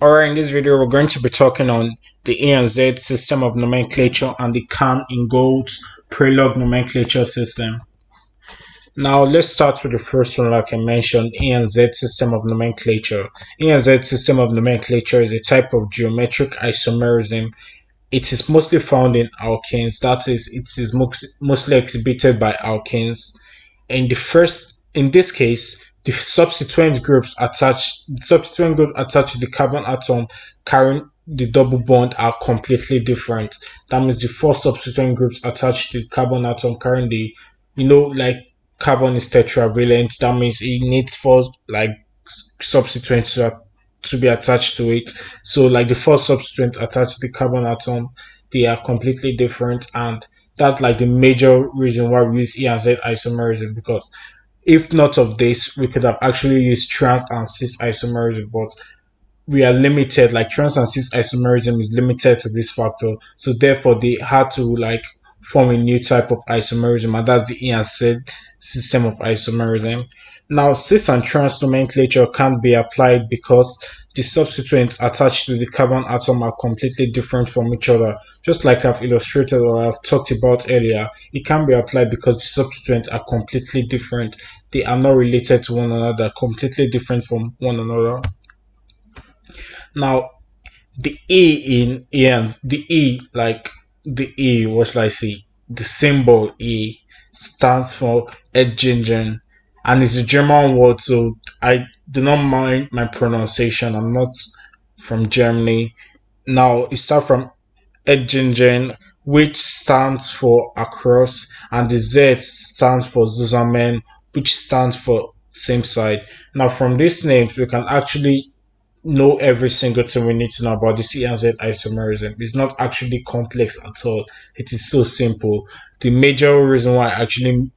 Alright, in this video we're going to be talking on the A and Z system of nomenclature and the Cahn-Ingold-Prelog Nomenclature system. Now let's start with the first one. Like I mentioned, A and Z system of nomenclature. A and Z system of nomenclature is a type of geometric isomerism. It is mostly found in alkenes, that is, it is mostly exhibited by alkenes. In this case, the substituent group attached to the carbon atom carrying the double bond are completely different. That means the four substituent groups attached to the carbon atom carrying the, like carbon is tetravalent. That means it needs four substituents to be attached to it. So like the four substituents attached to the carbon atom, they are completely different, and that's like the major reason why we use E and Z isomerism, because if not of this, we could have actually used trans and cis isomerism, but we are limited. Like trans and cis isomerism is limited to this factor, so therefore they had to form a new type of isomerism, and that's the E and Z system of isomerism. Now, cis and trans nomenclature can't be applied because the substituents attached to the carbon atom are completely different from each other. Just like I've illustrated or I've talked about earlier, it can be applied because the substituents are completely different. They are not related to one another, completely different from one another. Now, the E in and the E, what should I say? The symbol E stands for Etgengen, and it's a German word, so I do not mind my pronunciation. I'm not from Germany. Now, it starts from Etgengen, which stands for across, and the Z stands for zusammen, which stands for same side. Now, from these names, we can actually know every single thing we need to know about the C and Z isomerism. It's not actually complex at all. It is so simple. The major reason why I actually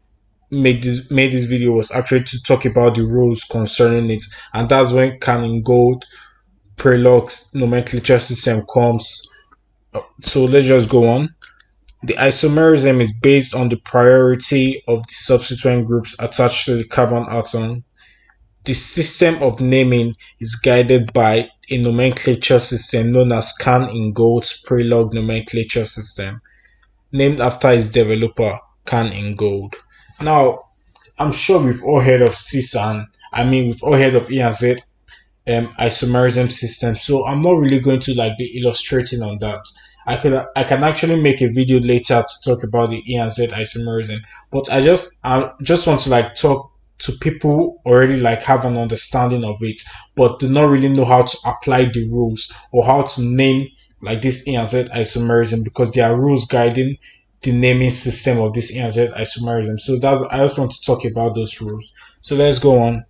made this video was actually to talk about the rules concerning it, and that's when Cahn-Ingold-Prelog nomenclature system comes. So let's just go on. The isomerism is based on the priority of the substituent groups attached to the carbon atom. The system of naming is guided by a nomenclature system known as Cahn-Ingold-Prelog Nomenclature system, named after its developer, Cahn-Ingold. Now, I'm sure we've all heard of we've all heard of E and Z isomerism system, so I'm not really going to be illustrating on that. I can actually make a video later to talk about the E and Z isomerism, but I just want to talk to people already have an understanding of it, but do not really know how to apply the rules or how to name this E and Z isomerism, because there are rules guiding the naming system of this E and Z isomerism. So I just want to talk about those rules. So let's go on.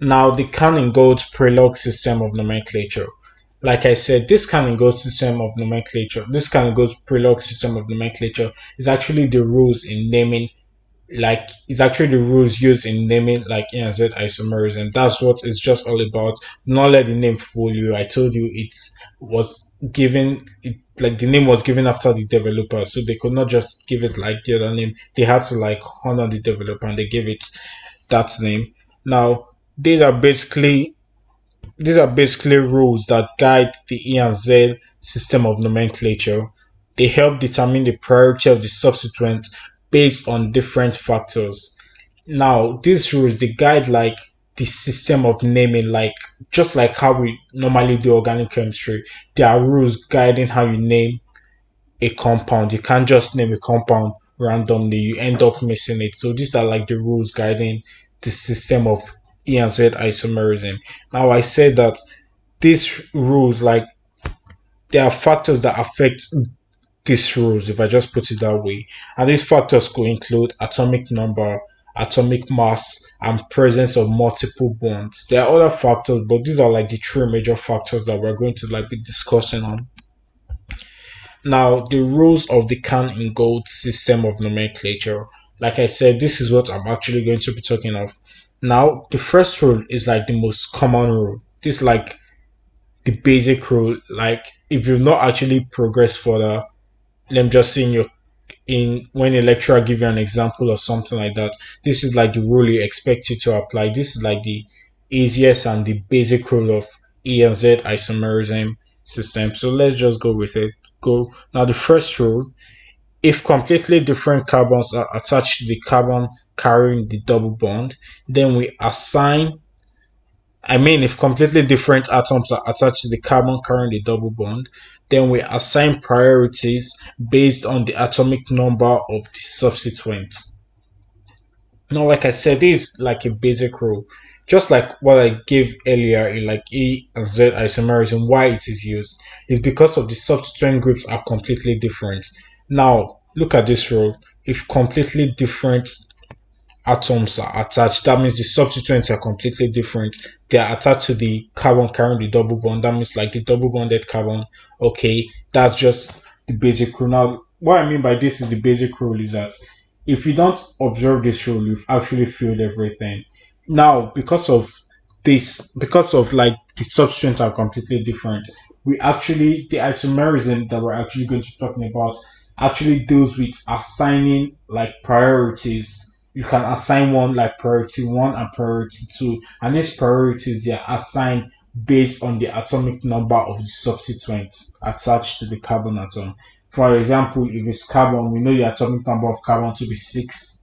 Now, the Cahn-Ingold-Prelog system of nomenclature. Like I said, this Cahn-Ingold Prelog system of nomenclature is actually the rules in naming. It's actually the rules used in naming E and Z isomerism. That's what it's just all about. Not let the name fool you. I told you the name was given after the developer, so they could not just give it the other name. They had to honor the developer, and they gave it that name. Now, these are basically rules that guide the E and Z system of nomenclature. They help determine the priority of the substituent based on different factors. Now, these rules, they guide the system of naming, just like how we normally do organic chemistry. There are rules guiding how you name a compound. You can't just name a compound randomly, you end up missing it. So these are the rules guiding the system of E and Z isomerism. Now, I said that these rules, there are factors that affect these rules, if I just put it that way. And these factors could include atomic number, atomic mass, and presence of multiple bonds. There are other factors, but these are the three major factors that we're going to be discussing on. Now, the rules of the Cahn-Ingold system of nomenclature. Like I said, this is what I'm actually going to be talking of. Now, the first rule is the most common rule. This the basic rule. If you've not actually progressed further, let me just say when a lecturer gives you an example or something like that, this is the rule you expect you to apply. This is the easiest and the basic rule of E and Z isomerism system. So let's just go with it. Go. Now the first rule, if completely different carbons are attached to the carbon carrying the double bond, then we assign, if completely different atoms are attached to the carbon carrying the double bond, then we assign priorities based on the atomic number of the substituents. Now, like I said, this is like a basic rule. Just like what I gave earlier in like E and Z isomerism, why it is used is because of the substituent groups are completely different. Now, look at this rule. If completely different atoms are attached, that means the substituents are completely different. They are attached to the carbon carrying the double bond. That means like the double bonded carbon. Okay, that's just the basic rule. Now, what I mean by this is the basic rule is that if you don't observe this rule, you've actually failed everything. Now, because of this, because of like the substituents are completely different, we actually, the isomerism that we're actually going to be talking about actually deals with assigning like priorities. You can assign one like priority one and priority two, and these priorities they are assigned based on the atomic number of the substituents attached to the carbon atom. For example, if it's carbon, we know the atomic number of carbon to be 6.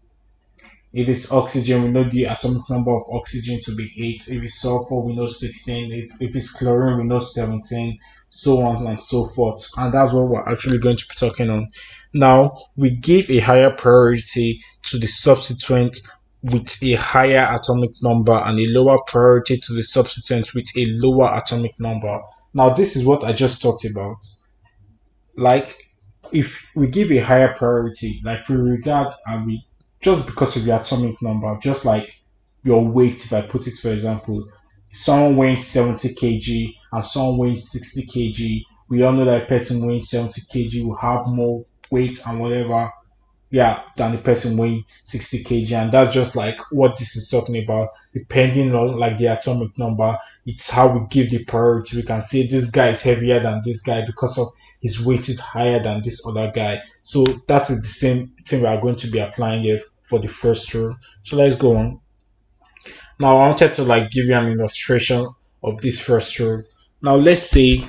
If it's oxygen, we know the atomic number of oxygen to be 8. If it's sulfur, we know 16. If it's chlorine, we know 17, so on and so forth. And that's what we're actually going to be talking on. Now, we give a higher priority to the substituent with a higher atomic number and a lower priority to the substituent with a lower atomic number. Now, this is what I just talked about. Like, if we give a higher priority, like we regard and we just because of your atomic number, just like your weight, if I put it for example, someone weighing 70 kg and someone weighing 60 kg, we all know that a person weighing 70 kg will have more weight and whatever, yeah, than the person weighing 60 kg. And that's just like what this is talking about. Depending on like the atomic number, it's how we give the priority. We can say this guy is heavier than this guy because of his weight is higher than this other guy. So that is the same thing we are going to be applying here for the first rule. So let's go on. Now I wanted to like give you an illustration of this first rule. Now let's say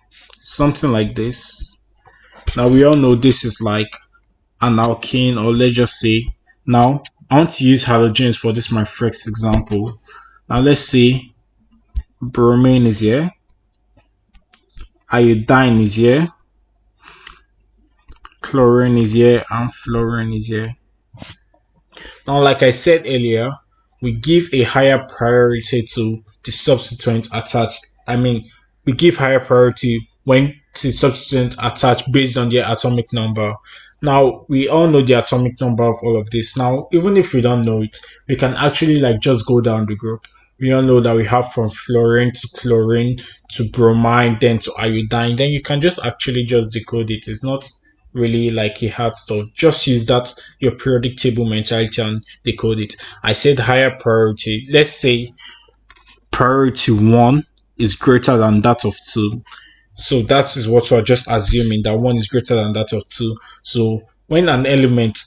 something like this. Now we all know this is like an alkane, or let's just say, now I want to use halogens for this my first example. Now let's say bromine is here, iodine is here, chlorine is here, and fluorine is here. Now, like I said earlier, we give a higher priority to the substituent attached. We give higher priority when the substituent attached based on their atomic number. Now, we all know the atomic number of all of this. Now, even if we don't know it, we can actually like just go down the group. We all know that we have from fluorine to chlorine to bromine, then to iodine. Then you can just actually just decode it. It's not really like a hard stuff. Just use that your periodic table mentality and decode it. I said higher priority. Let's say priority 1 is greater than that of 2. So that is what we're just assuming, that 1 is greater than that of 2. So when an element,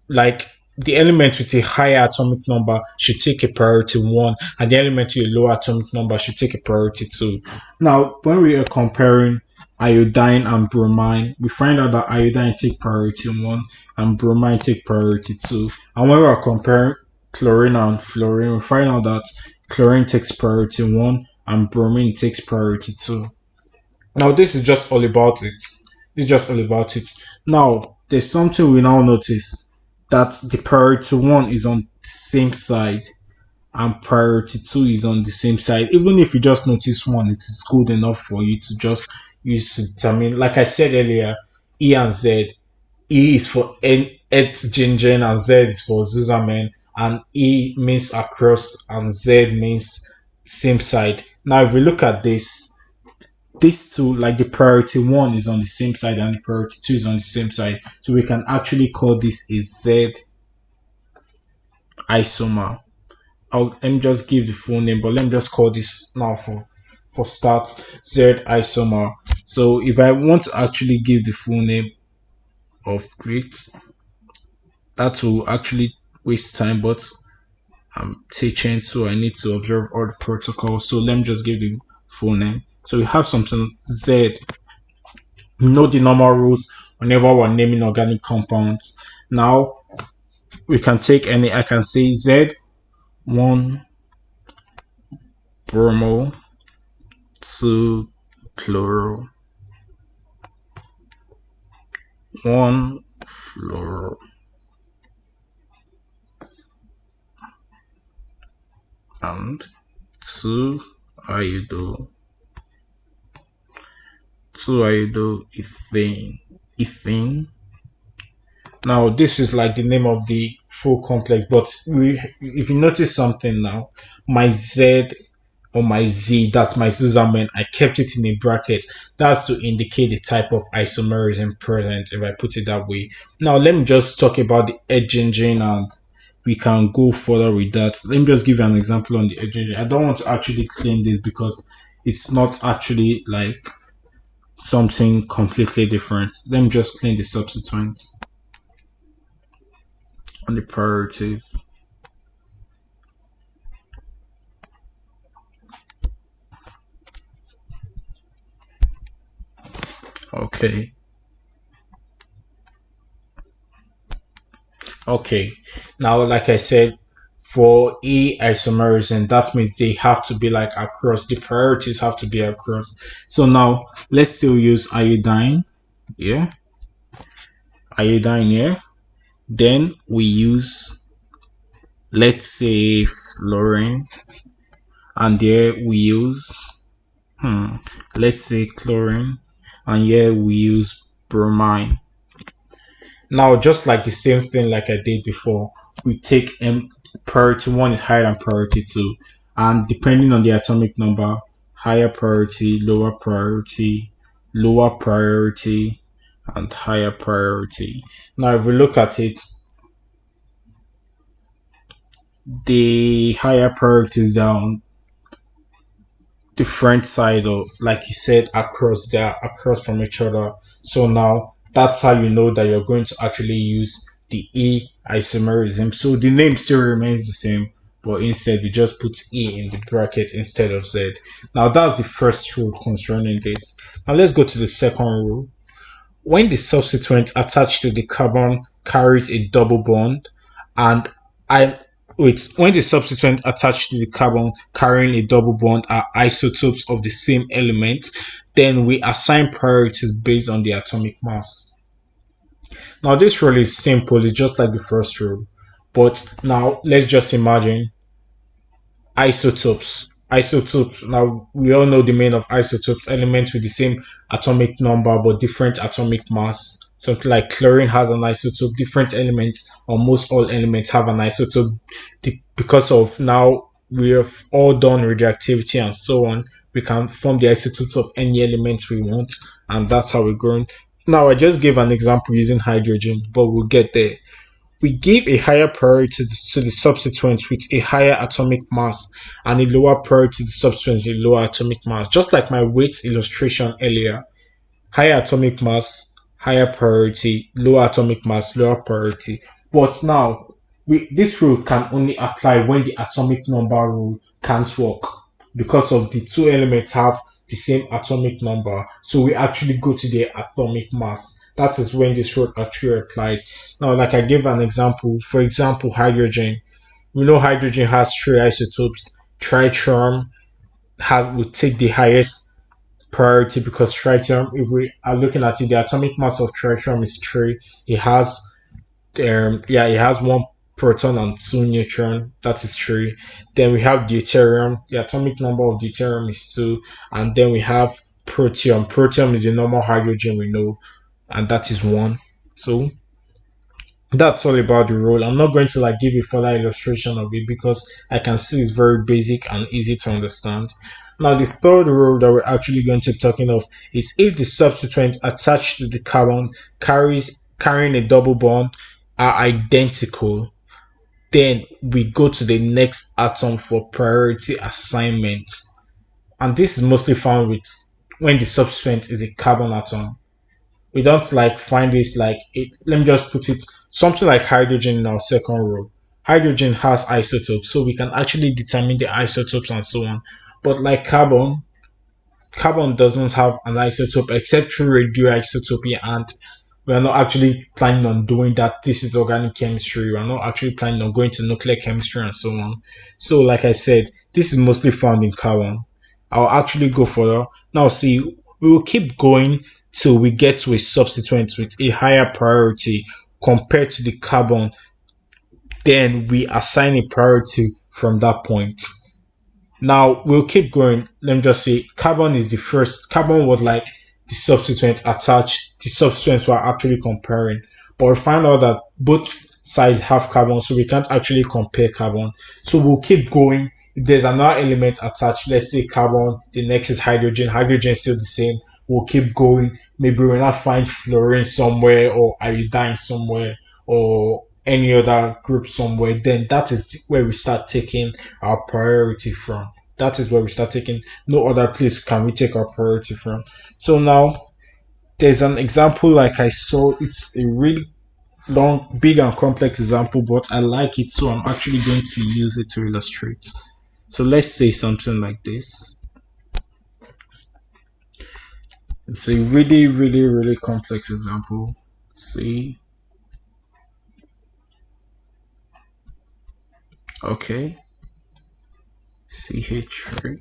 like the element with a higher atomic number should take a priority 1, and the element with a lower atomic number should take a priority 2. Now, when we are comparing iodine and bromine, we find out that iodine take priority 1 and bromine take priority 2. And when we are comparing chlorine and fluorine, we find out that chlorine takes priority 1 and bromine takes priority 2. Now, this is just all about it. It's just all about it. Now, there's something we now notice, that the priority 1 is on the same side and priority 2 is on the same side. Even if you just notice 1, it is good enough for you to just use to determine. Like I said earlier, E and Z. E is for Etgengen and Z is for zusammen, and E means across and Z means same side. Now, if we look at this, these two, like the priority 1 is on the same side and the priority 2 is on the same side. So we can actually call this a Z isomer. Let me just give the full name, but let me just call this now for start Z isomer. So if I want to actually give the full name of it, that will actually waste time, but I'm teaching, so I need to observe all the protocols. So let me just give the full name. So we have something Z. You know the normal rules whenever we're naming organic compounds. Now we can take any, I can say Z1 bromo 2 chloro 1 fluoro and 2 iodo ethane. Now this is like the name of the full complex, but if you notice something now, my Z or my Z, that's my zusammen, I kept it in a bracket. That's to indicate the type of isomerism present, if I put it that way. Now let me just talk about the Etgengen and we can go further with that. Let me just give you an example on the Etgengen. I don't want to actually claim this because it's not actually like something completely different. Let me just clean the substituents and the priorities. Okay. Okay. Now, like I said, for A isomerism, that means they have to be like across. The priorities have to be across. So now let's still use iodine. Yeah. Iodine here. Then we use, let's say, fluorine. And there we use, let's say chlorine. And here we use bromine. Now, just like the same thing like I did before, we take priority 1 is higher than priority 2. And depending on the atomic number, higher priority, lower priority, and higher priority. Now, if we look at it, the higher priorities down different side of, like you said, across, they're across from each other. So now that's how you know that you're going to actually use the E isomerism. So the name still remains the same, but instead we just put E in the bracket instead of Z. Now that's the first rule concerning this. Now let's go to the second rule. When the substituent attached to the carbon carries a double bond, and when the substituent attached to the carbon carrying a double bond are isotopes of the same element, then we assign priorities based on the atomic mass. Now this rule is simple, it's just like the first rule. But now let's just imagine isotopes. Isotopes, now we all know the meaning of isotopes, elements with the same atomic number but different atomic mass. Something like chlorine has an isotope, different elements, almost all elements have an isotope. Because of now we have all done radioactivity and so on, we can form the isotopes of any element we want, and that's how we're going. Now I just gave an example using hydrogen, but we'll get there. We give a higher priority to the substituent with a higher atomic mass and a lower priority to the substituent with a lower atomic mass. Just like my weights illustration earlier, higher atomic mass, higher priority, lower atomic mass, lower priority. But now, this rule can only apply when the atomic number rule can't work because of the two elements have the same atomic number. So we actually go to their atomic mass. That is when this rule actually applies. Now, like I gave an example, for example, hydrogen. We know hydrogen has three isotopes. Tcitrium will take the highest priority because tritium, if we are looking at it, the atomic mass of tritium is 3. It has it has 1 proton and 2 neutron, that is 3. Then we have deuterium, the atomic number of deuterium is 2. And then we have protium is the normal hydrogen we know, and that is 1. So that's all about the rule. I'm not going to like give a further illustration of it because I can see it's very basic and easy to understand. Now the third rule that we're actually going to be talking of is if the substituent attached to the carbon carrying a double bond are identical, then we go to the next atom for priority assignment. And this is mostly found with when the substituent is a carbon atom. We don't like find this like it, let me just put it something like hydrogen in our second rule. hydrogen has isotopes, so we can actually determine the isotopes and so on. But like carbon doesn't have an isotope except through radioisotopy, and we are not actually planning on doing that. This is organic chemistry. We are not actually planning on going to nuclear chemistry and so on. So, like I said, this is mostly found in carbon. I'll actually go further. Now, see, we will keep going till we get to a substituent with a higher priority compared to the carbon. Then we assign a priority from that point. Now we'll keep going. Let me just say carbon is the first. Carbon was like the substituent attached. The substituents were actually comparing. But we find out that both sides have carbon, so we can't actually compare carbon. So we'll keep going. If there's another element attached, let's say carbon, the next is hydrogen. Hydrogen is still the same. We'll keep going. Maybe we'll not find fluorine somewhere or iodine somewhere or any other group somewhere, then that is where we start taking our priority from. That is where we start taking. No other place can we take our priority from. So now there's an example like I saw. It's a really long, big and complex example, but I like it, so I'm actually going to use it to illustrate. So let's say something like this. It's a really, really, really complex example. See. Okay. CH3.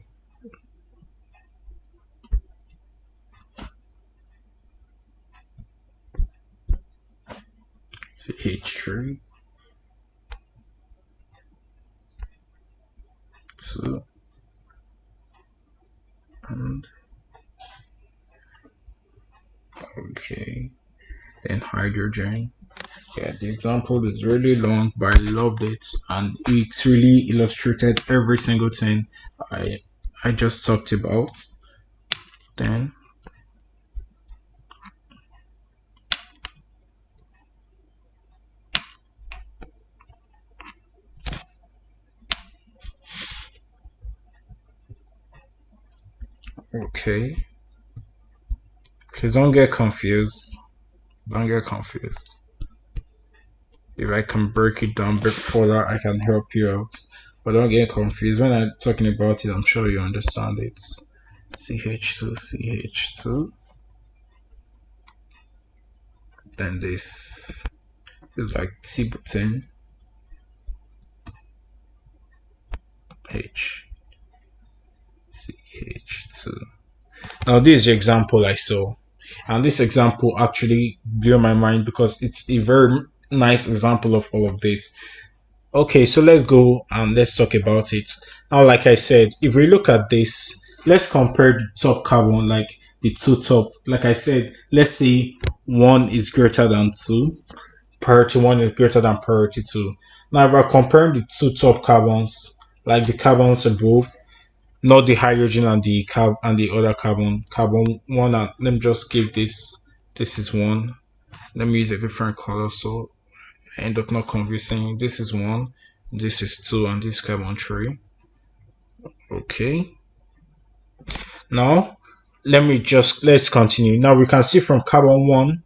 CH3. 2. And okay. Then hydrogen. Yeah, the example is really long, but I loved it, and it's really illustrated every single thing I just talked about. Then okay, please don't get confused. Don't get confused. If I can break it down a bit further, I can help you out. But don't get confused. When I'm talking about it, I'm sure you understand it. CH2, CH2. Then this is like T-butane. H. CH2. Now this is the example I saw. And this example actually blew my mind because it's a very nice example of all of this. Okay, so let's go and let's talk about it. Now, like I said, if we look at this, let's compare the top carbon, like the two top. Like I said, let's say 1 is greater than 2. Priority 1 is greater than priority 2. Now, if we're comparing the two top carbons, like the carbons above, not the hydrogen and the other carbon 1, and let me just give this is 1. Let me use a different color so I end up not confusing. This is 1, this is 2, and this carbon 3. Okay, now let's continue. Now we can see from carbon 1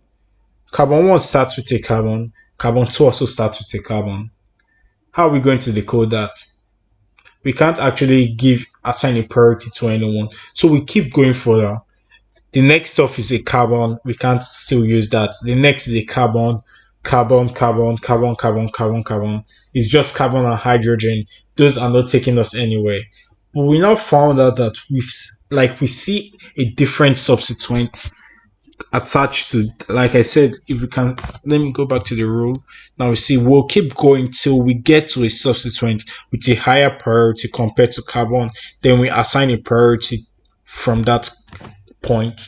starts with a carbon 2 also starts with a carbon. How are we going to decode that? We can't actually assign a priority to anyone, so we keep going further. The next stuff is a carbon. We can't still use that. The next is a carbon. It's just carbon and hydrogen. Those are not taking us anywhere. But we now found out that we see a different substituent attached to, like I said, if we can, let me go back to the rule. Now we see we'll keep going till we get to a substituent with a higher priority compared to carbon. Then we assign a priority from that point.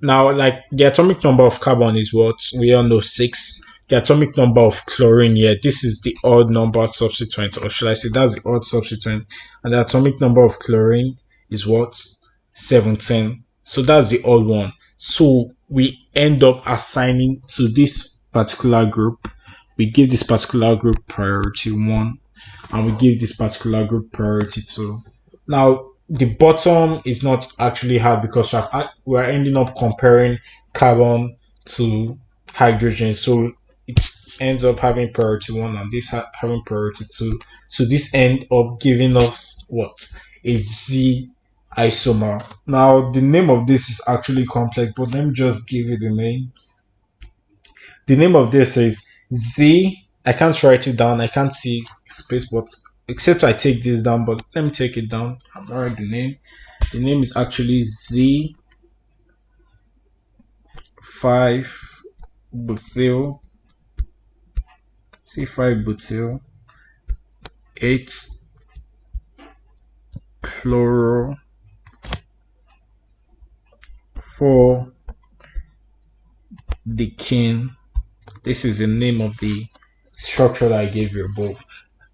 Now, like the atomic number of carbon is what we all know, 6. The atomic number of chlorine here, this is the odd number substituent, or should I say that's the odd substituent, and the atomic number of chlorine is what? 17. So that's the odd one. So we end up assigning to this particular group, we give this particular group priority 1, and we give this particular group priority 2. Now, the bottom is not actually hard because we're ending up comparing carbon to hydrogen. So it's ends up having priority 1 and this having priority 2. So this end up giving us what? A Z isomer. Now the name of this is actually complex, but let me just give you the name. The name of this is Z. I can't write it down. I can't see space, but except I take this down, but let me take it down. I'm write the name. The name is actually Z 5-butyl C5-butyl 8-chloro 4-decene. This is the name of the structure that I gave you above.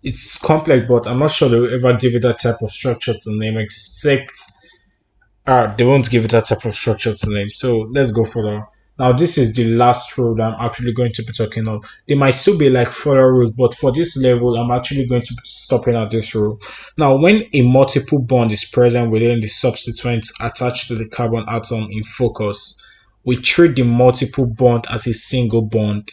It's complex, but I'm not sure they will ever give it that type of structure to name, except they won't give it that type of structure to name. So let's go further. Now this is the last rule that I'm actually going to be talking on. There might still be like further rules, but for this level, I'm actually going to be stopping at this rule. Now, when a multiple bond is present within the substituent attached to the carbon atom in focus, we treat the multiple bond as a single bond,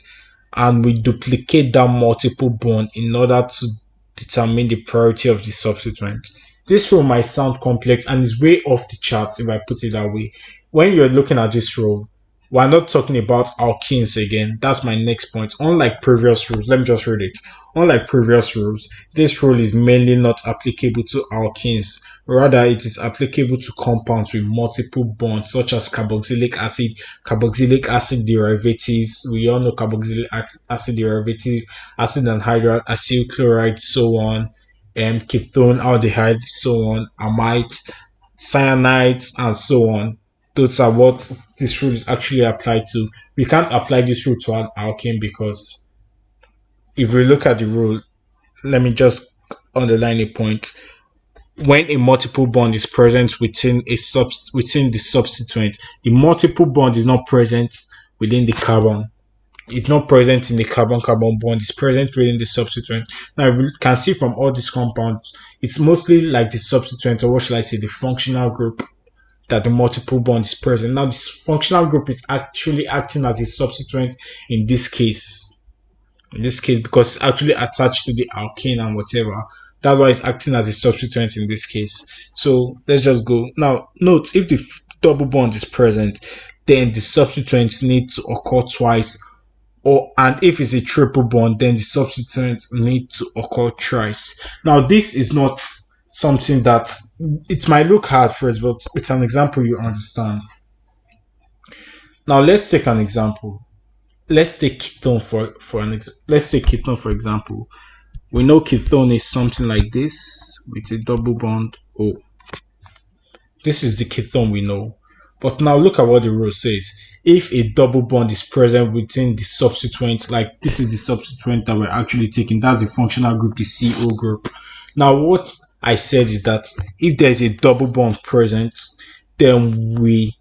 and we duplicate that multiple bond in order to determine the priority of the substituent. This rule might sound complex and is way off the charts if I put it that way. When you're looking at this rule, we're not talking about alkenes again. That's my next point. Unlike previous rules, let me just read it. Unlike previous rules, this rule is mainly not applicable to alkenes. Rather, it is applicable to compounds with multiple bonds, such as carboxylic acid derivatives. We all know carboxylic acid derivative, acid anhydride, acyl chloride, so on, ketone aldehyde, so on, amides, cyanides, and so on. Those are what this rule is actually applied to. We can't apply this rule to an alkane because if we look at the rule, let me just underline a point. When a multiple bond is present within the substituent, the multiple bond is not present within the carbon. It's not present in the carbon-carbon bond. It's present within the substituent. Now, if you can see from all these compounds, it's mostly like the substituent, or what should I say, the functional group, that the multiple bond is present. Now, this functional group is actually acting as a substituent in this case. Because it's actually attached to the alkane and whatever. That's why it's acting as a substituent in this case. So let's just go. Now, note, if the double bond is present, then the substituents need to occur twice. And if it's a triple bond, then the substituents need to occur thrice. Now, this is not something that it might look hard first, but with an example you understand. Now let's take an example. Let's take ketone for example. We know ketone is something like this with a double bond O. This is the ketone we know. But now look at what the rule says. If a double bond is present within the substituent, like this is the substituent that we're actually taking, that's the functional group, the CO group. Now what I said is that if there's a double bond present, then the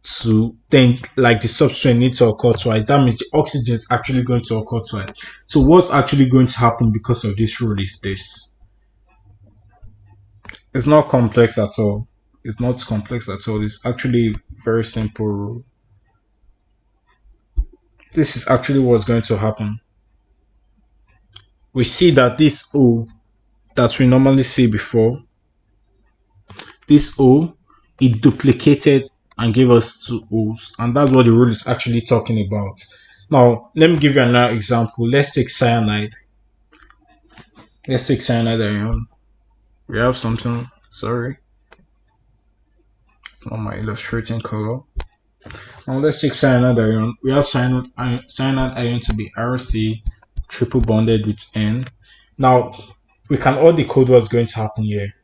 substituent needs to occur twice. That means the oxygen is actually going to occur twice. So what's actually going to happen because of this rule is this. It's not complex at all. It's not complex at all. It's actually a very simple rule. This is actually what's going to happen. We see that this O that we normally see before, this O, it duplicated and gave us two O's, and that's what the rule is actually talking about. Now, let me give you another example. Let's take cyanide. Let's take cyanide ion. We have something, sorry, it's not my illustrating color. Now let's take cyanide ion. We have cyanide ion to be RC triple bonded with N. Now we can all decode what's going to happen here.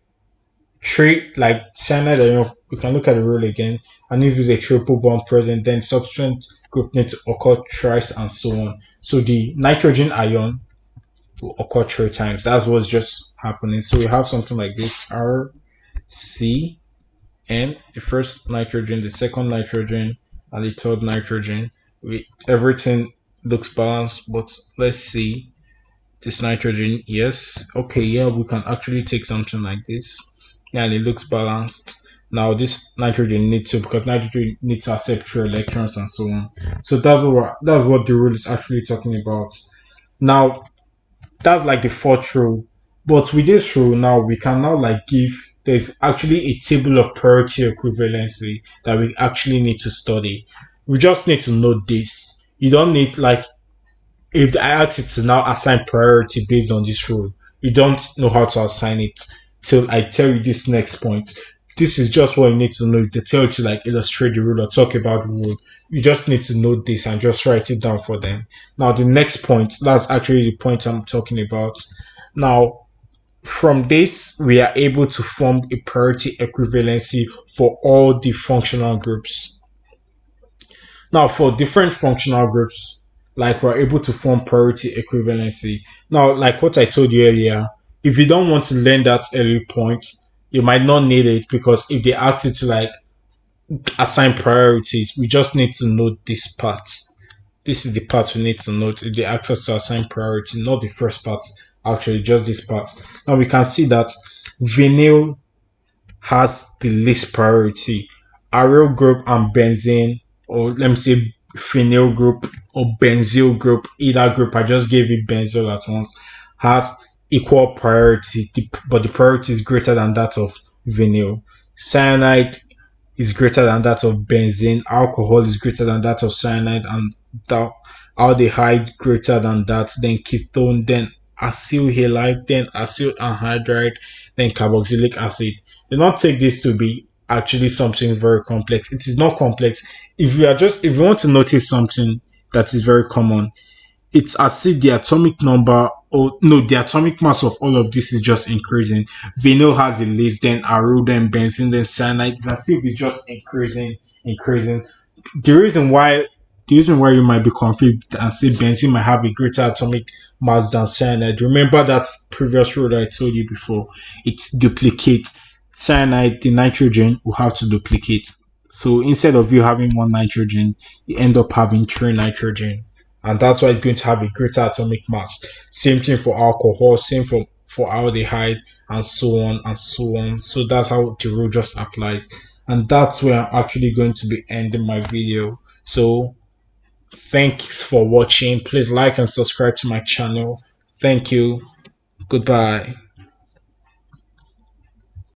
Like cyanide ion, we can look at the rule again, and if there's a triple bond present, then substituent group needs to occur thrice and so on. So the nitrogen ion will occur 3 times. That's what's just happening. So we have something like this: R, C, N, the first nitrogen, the second nitrogen, and the third nitrogen. Everything looks balanced, but let's see this nitrogen. Yes, okay, yeah, we can actually take something like this. Yeah, and it looks balanced. Now this nitrogen needs to, because nitrogen needs to accept 3 electrons and so on. So that's what the rule is actually talking about. Now that's like the fourth rule. But with this rule now, we can now like give, there's actually a table of priority equivalency that we actually need to study. We just need to know this. You don't need, like, if I ask you to now assign priority based on this rule, you don't know how to assign it till I tell you this next point. This is just what you need to know. If they tell you to like illustrate the rule or talk about the rule, you just need to know this and just write it down for them. Now, the next point, that's actually the point I'm talking about. Now, from this, we are able to form a priority equivalency for all the functional groups. Now, for different functional groups, like, we're able to form priority equivalency. Now, like what I told you earlier, if you don't want to learn that early point, you might not need it, because if they ask you to like assign priorities, we just need to note this part. This is the part we need to note if they ask us to assign priority, not the first part, actually, just this part. Now we can see that vinyl has the least priority. Aryl group and benzene, or let me say phenyl group or benzyl group, either group, I just gave it benzyl at once, has equal priority, but the priority is greater than that of vinyl. Cyanide is greater than that of benzene. Alcohol is greater than that of cyanide, and aldehyde greater than that. Then ketone, then acyl halide, then acyl anhydride, then carboxylic acid. Do not take this to be actually something very complex. It is not complex. If you want to notice something that is very common, it's as if the atomic number, or no, the atomic mass of all of this is just increasing. Vinyl has the least, then aryl, then benzene, then cyanide. It's as if it's just increasing. The reason why you might be confused and say benzene might have a greater atomic mass than cyanide. Remember that previous rule that I told you before. It duplicates. Cyanide, the nitrogen will have to duplicate. So instead of you having one nitrogen, you end up having 3 nitrogen. And that's why it's going to have a greater atomic mass. Same thing for alcohol, same for aldehyde, and so on and so on. So that's how the rule just applies. And that's where I'm actually going to be ending my video. So thanks for watching. Please like and subscribe to my channel. Thank you. Goodbye.